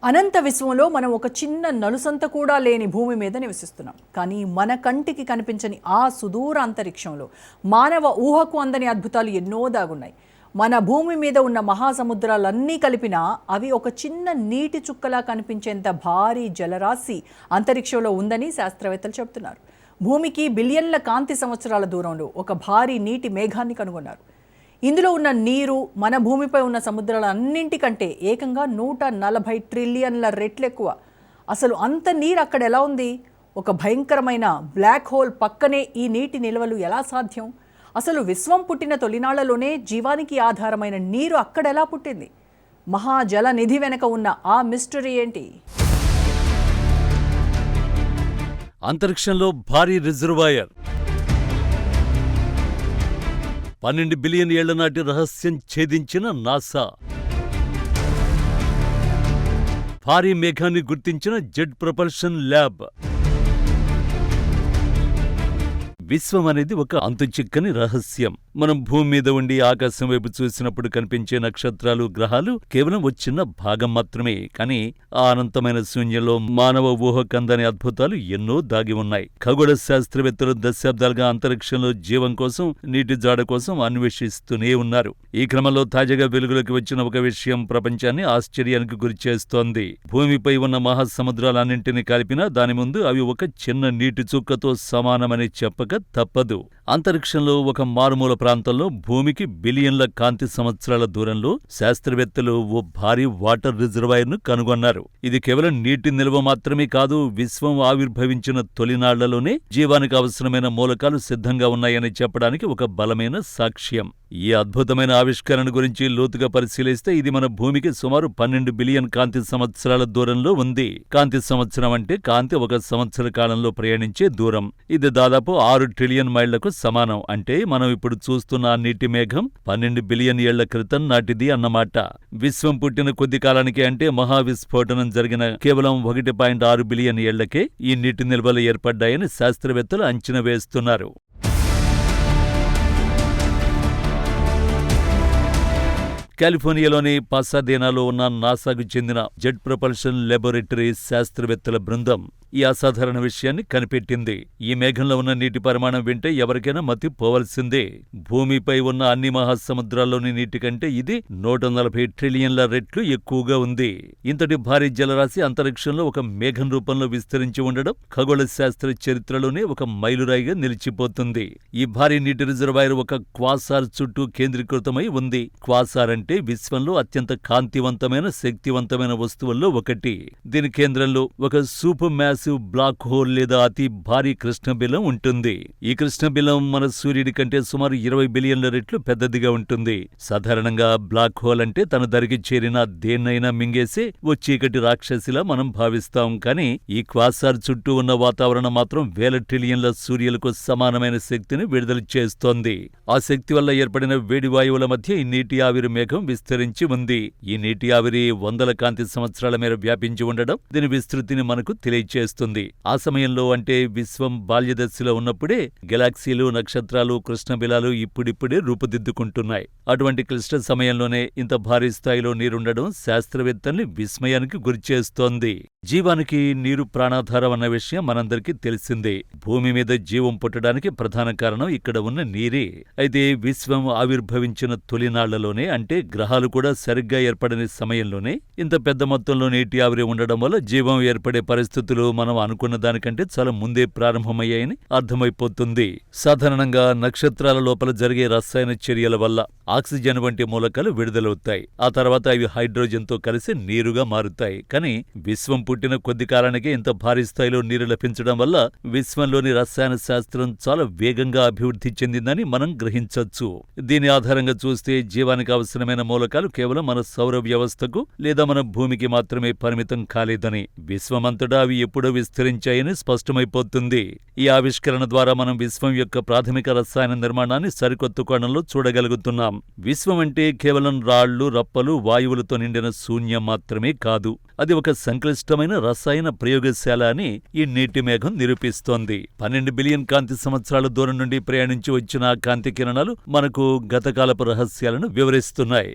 అనంత విశ్వంలో మనం ఒక చిన్న నలుసంత కూడా లేని భూమి మీద నివసిస్తున్నాం. కానీ మన కంటికి కనిపించని ఆ సుదూర అంతరిక్షంలో మానవ ఊహకు అందని అద్భుతాలు ఎన్నో దాగున్నాయి. మన భూమి మీద ఉన్న మహాసముద్రాలన్నీ కలిపినా అవి ఒక చిన్న నీటి చుక్కలా కనిపించేంత భారీ జలరాశి అంతరిక్షంలో ఉందని శాస్త్రవేత్తలు చెబుతున్నారు. భూమికి బిలియన్ల కాంతి సంవత్సరాల దూరంలో ఒక భారీ నీటి మేఘాన్ని కనుగొన్నారు. ఇందులో ఉన్న నీరు మన భూమిపై ఉన్న సముద్రాలన్నింటికంటే ఏకంగా 140 ట్రిలియన్ల రెట్లెక్కువ. అసలు అంత నీరు అక్కడ ఎలా ఉంది? ఒక భయంకరమైన బ్లాక్ హోల్ పక్కనే ఈ నీటి నిల్వలు ఎలా సాధ్యం? అసలు విశ్వం పుట్టిన తొలినాళ్లలోనే జీవానికి ఆధారమైన నీరు అక్కడ ఎలా పుట్టింది? మహాజల నిధి వెనక ఉన్న ఆ మిస్టరీ ఏంటి? అంతరిక్షంలో భారీ రిజర్వాయర్, 12 బిలియన్ ఏళ్ల నాటి రహస్యం ఛేదించిన నాసా, భారీ మేఘాన్ని గుర్తించిన జెట్ ప్రపల్షన్ ల్యాబ్. విశ్వం అనేది ఒక అంతుచిక్కని రహస్యం. మనం భూమి మీద ఉండి ఆకాశం వైపు చూసినప్పుడు కనిపించే నక్షత్రాలు, గ్రహాలు కేవలం ఒక చిన్న భాగం మాత్రమే. కానీ ఆ అనంతమైన శూన్యంలో మానవ ఊహకందని అద్భుతాలు ఎన్నో దాగి ఉన్నాయి. ఖగోళ శాస్త్రవేత్తలు దశాబ్దాలుగా అంతరిక్షంలో జీవం కోసం, నీటి జాడ కోసం అన్వేషిస్తూనే ఉన్నారు. ఈ క్రమంలో తాజాగా వెలుగులోకి వచ్చిన ఒక విషయం ప్రపంచాన్ని ఆశ్చర్యానికి గురిచేస్తోంది. భూమిపై ఉన్న మహాసముద్రాలన్నింటినీ కలిపినా దాని ముందు అవి ఒక చిన్న నీటి చుక్కతో సమానమని చెప్పక తప్పదు. అంతరిక్షంలో ఒక మారుమూల ప్రాంతంలో భూమికి బిలియన్ల కాంతి సంవత్సరాల దూరంలో శాస్త్రవేత్తలు ఓ భారీ వాటర్ రిజర్వాయర్ను కనుగొన్నారు. ఇది కేవలం నీటి నిల్వ మాత్రమే కాదు, విశ్వం ఆవిర్భవించిన తొలినాళ్లలోనే జీవానికి అవసరమైన మూలకాలు సిద్ధంగా ఉన్నాయని చెప్పడానికి ఒక బలమైన సాక్ష్యం. ఈ అద్భుతమైన ఆవిష్కరణ గురించి లోతుగా పరిశీలిస్తే ఇది మన భూమికి సుమారు 12 బిలియన్ కాంతి సంవత్సరాల దూరంలో ఉంది. కాంతి సంవత్సరం అంటే కాంతి ఒక సంవత్సర కాలంలో ప్రయాణించే దూరం. ఇది దాదాపు 6 ట్రిలియన్ మైళ్లకు సమానం. అంటే మనం ఇప్పుడు చూస్తున్న ఆ నీటి మేఘం 12 బిలియన్ ఏళ్ల క్రితం నాటిది అన్నమాట. విశ్వం పుట్టిన కొద్ది కాలానికి, అంటే మహావిస్ఫోటనం జరిగిన కేవలం 1.6 బిలియన్ ఏళ్లకే ఈ నీటి నిల్వలు ఏర్పడ్డాయని శాస్త్రవేత్తలు అంచనా వేస్తున్నారు. కాలిఫోర్నియాలోని పాసాడేనాలో ఉన్న నాసాకు చెందిన జెట్ ప్రపల్షన్ లాబొరేటరీ శాస్త్రవేత్తల బృందం ఈ అసాధారణ విషయాన్ని కనిపెట్టింది. ఈ మేఘంలో ఉన్న నీటి పరిమాణం వింటే ఎవరికైనా మతి పోవలసిందే. భూమిపై ఉన్న అన్ని మహాసముద్రాల్లోని నీటి కంటే ఇది 140 ట్రిలియన్ల రెట్లు ఎక్కువగా ఉంది. ఇంతటి భారీ జలరాశి అంతరిక్షంలో ఒక మేఘం రూపంలో విస్తరించి ఉండడం ఖగోళ శాస్త్ర చరిత్రలోనే ఒక మైలురాయిగా నిలిచిపోతుంది. ఈ భారీ నీటి రిజర్వాయర్ ఒక క్వాసార్ చుట్టూ కేంద్రీకృతమై ఉంది. క్వాసార్ అంటే విశ్వంలో అత్యంత కాంతివంతమైన, శక్తివంతమైన వస్తువుల్లో ఒకటి. దీని కేంద్రంలో ఒక సూపర్ మ్యాసివ్ బ్లాక్ హోల్ లేదా అతి భారీ కృష్ణబిలం ఉంటుంది. ఈ కృష్ణబిలం మన సూర్యుడి కంటే సుమారు 20 బిలియన్ల రెట్లు పెద్దదిగా ఉంటుంది. సాధారణంగా బ్లాక్ హోల్ అంటే తన దరికి చేరిన దేన్నైనా మింగేసే ఓ చీకటి రాక్షసిలా మనం భావిస్తాం. కానీ ఈ క్వాసార్ చుట్టూ ఉన్న వాతావరణం మాత్రం వేల ట్రిలియన్ల సూర్యులకు సమానమైన శక్తిని విడుదల చేస్తోంది. ఆ శక్తి వల్ల ఏర్పడిన వేడి వాయువుల మధ్య ఈ నీటి ఆవిరి మేఘం విస్తరించి ఉంది. ఈ నీటి ఆవిరి వందల కాంతి సంవత్సరాల మేర వ్యాపించి ఉండడం దీని విస్తృతిని మనకు తెలియచేస్తుంది. ఆ సమయంలో, అంటే విశ్వం బాల్యదశలో ఉన్నప్పుడే గెలాక్సీలు, నక్షత్రాలు, కృష్ణబిలాలు ఇప్పుడిప్పుడే రూపుదిద్దుకుంటున్నాయి. అటువంటి క్లిష్ట సమయంలోనే ఇంత భారీ స్థాయిలో నీరుండడం శాస్త్రవేత్తల్ని విస్మయానికి గురిచేస్తోంది. జీవానికి నీరు ప్రాణాధారం అన్న విషయం మనందరికీ తెలిసిందే. భూమి మీద జీవం పుట్టడానికి ప్రధాన కారణం ఇక్కడ ఉన్న నీరే. అయితే విశ్వం ఆవిర్భవించిన తొలినాళ్లలోనే, అంటే గ్రహాలు కూడా సరిగ్గా ఏర్పడని సమయంలోనే ఇంత పెద్ద మొత్తంలో నీటి ఆవిరి ఉండడం వల్ల జీవం ఏర్పడే పరిస్థితులు మనం అనుకున్న దానికంటే చాలా ముందే ప్రారంభమయ్యాయని అర్థమైపోతుంది. సాధారణంగా నక్షత్రాల లోపల జరిగే రసాయన చర్యల వల్ల ఆక్సిజన్ వంటి మూలకాలు విడుదలవుతాయి. ఆ తర్వాత అవి హైడ్రోజన్తో కలిసి నీరుగా మారుతాయి. కానీ విశ్వం పుట్టిన కొద్ది కాలానికే ఇంత భారీ స్థాయిలో నీరు లభించడం వల్ల విశ్వంలోని రసాయన శాస్త్రం చాలా వేగంగా అభివృద్ధి చెందిందని మనం గ్రహించొచ్చు. దీని ఆధారంగా చూస్తే జీవానికి అవసరమైన మూలకాలు కేవలం మన సౌర వ్యవస్థకు లేదా మన భూమికి మాత్రమే పరిమితం కాలేదని, విశ్వమంతటా అవి ఎప్పుడో విస్తరించాయని స్పష్టమైపోతుంది. ఈ ఆవిష్కరణ ద్వారా మనం విశ్వం యొక్క ప్రాథమిక రసాయన నిర్మాణాన్ని సరికొత్త కోణంలో చూడగలుగుతున్నాం. విశ్వం అంటే కేవలం రాళ్లు, రప్పలు, వాయువులతో నిండిన శూన్యం మాత్రమే కాదు. అది ఒక సంక్లిష్టమైన రసాయన ప్రయోగశాల అని ఈ నీటి మేఘం నిరూపిస్తోంది. 12 బిలియన్ కాంతి సంవత్సరాల దూరం నుండి ప్రయాణించి వచ్చిన కాంతి కిరణాలు మనకు గతకాలపు రహస్యాలను వివరిస్తున్నాయి.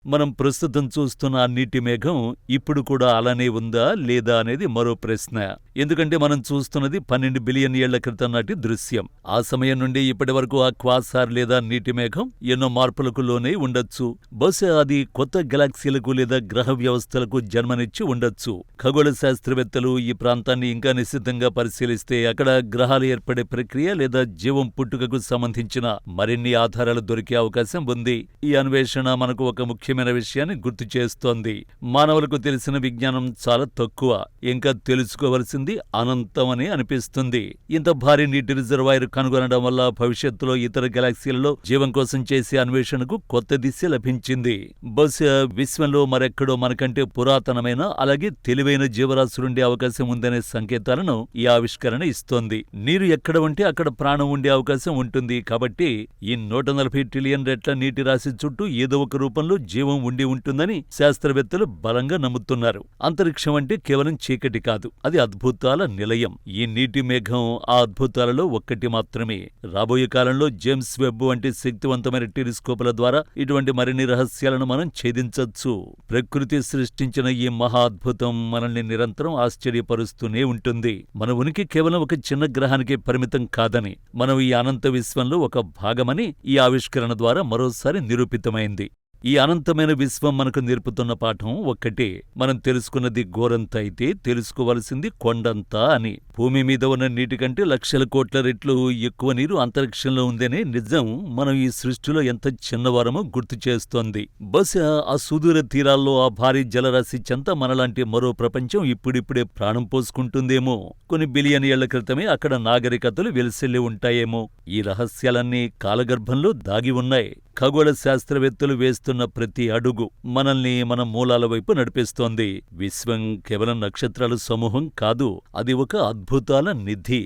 మనం ప్రస్తుతం చూస్తున్న ఆ నీటి మేఘం ఇప్పుడు కూడా అలానే ఉందా లేదా అనేది మరో ప్రశ్న. ఎందుకంటే మనం చూస్తున్నది 12 బిలియన్ ఏళ్ల క్రితం నాటి దృశ్యం. ఆ సమయం నుండి ఇప్పటి వరకు ఆ క్వాసార్ లేదా నీటి మేఘం ఎన్నో మార్పులకు లోనై ఉండొచ్చు. బహుశా అది కొత్త గెలాక్సీలకు లేదా గ్రహ వ్యవస్థలకు జన్మనిచ్చి ఉండొచ్చు. ఖగోళ శాస్త్రవేత్తలు ఈ ప్రాంతాన్ని ఇంకా నిశితంగా పరిశీలిస్తే అక్కడ గ్రహాలు ఏర్పడే ప్రక్రియ లేదా జీవం పుట్టుకకు సంబంధించిన మరిన్ని ఆధారాలు దొరికే అవకాశం ఉంది. ఈ అన్వేషణ మనకు ఒక ముఖ్యమైన విషయాన్ని గుర్తు చేస్తోంది. మానవులకు తెలిసిన విజ్ఞానం చాలా తక్కువ, ఇంకా తెలుసుకోవలసింది అనంతమని అనిపిస్తుంది. ఇంత భారీ నీటి రిజర్వాయర్ కనుగొనడం వల్ల భవిష్యత్తులో ఇతర గెలాక్సీలలో జీవం కోసం చేసే అన్వేషణకు కొత్త దిశ లభించింది. బహుశా విశ్వంలో మరెక్కడో మనకంటే పురాతనమైన అలాగే తెలివైన జీవరాశులుండే అవకాశం ఉందనే సంకేతాలను ఈ ఆవిష్కరణ ఇస్తోంది. నీరు ఎక్కడ ఉంటే అక్కడ ప్రాణం ఉండే అవకాశం ఉంటుంది. కాబట్టి ఈ 140 ట్రిలియన్ రెట్ల నీటి రాశి చుట్టూ ఏదో ఒక రూపంలో జీవం ఉండి ఉంటుందని శాస్త్రవేత్తలు బలంగా నమ్ముతున్నారు. అంతరిక్షం అంటే కేవలం చీకటి కాదు, అది అద్భుతాల నిలయం. ఈ నీటి మేఘం ఆ అద్భుతాలలో ఒక్కటి మాత్రమే. రాబోయే కాలంలో జేమ్స్ వెబ్ వంటి శక్తివంతమైన టెలిస్కోపుల ద్వారా ఇటువంటి మరిన్ని రహస్యాలను మనం ఛేదించొచ్చు. ప్రకృతి సృష్టించిన ఈ మహా అద్భుతం మనల్ని నిరంతరం ఆశ్చర్యపరుస్తూనే ఉంటుంది. మన ఉనికి కేవలం ఒక చిన్న గ్రహానికే పరిమితం కాదని, మనం ఈ అనంత విశ్వంలో ఒక భాగమని ఈ ఆవిష్కరణ ద్వారా మరోసారి నిరూపితమైంది. ఈ అనంతమైన విశ్వం మనకు నేర్పుతున్న పాఠం ఒక్కటే. మనం తెలుసుకున్నది గోరంత అయితే తెలుసుకోవలసింది కొండంతా అని. భూమి మీద ఉన్న నీటి కంటే లక్షల కోట్ల రెట్లు ఎక్కువ నీరు అంతరిక్షంలో ఉందనే నిజం మనం ఈ సృష్టిలో ఎంత చిన్నవారమో గుర్తు చేస్తోంది. బహుశా ఆ సుదూర తీరాల్లో ఆ భారీ జలరాశి చెంత మనలాంటి మరో ప్రపంచం ఇప్పుడిప్పుడే ప్రాణం పోసుకుంటుందేమో. కొన్ని బిలియన్ ఏళ్ల క్రితమే అక్కడ నాగరికతలు వెలిసిల్లి ఉంటాయేమో. ఈ రహస్యాలన్నీ కాలగర్భంలో దాగి ఉన్నాయి. ఖగోళ శాస్త్రవేత్తలు వేస్తున్న ప్రతి అడుగు మనల్ని మన మూలాల వైపు నడిపిస్తోంది. విశ్వం కేవలం నక్షత్రాల సమూహం కాదు, అది ఒక అద్భుతాల నిధి.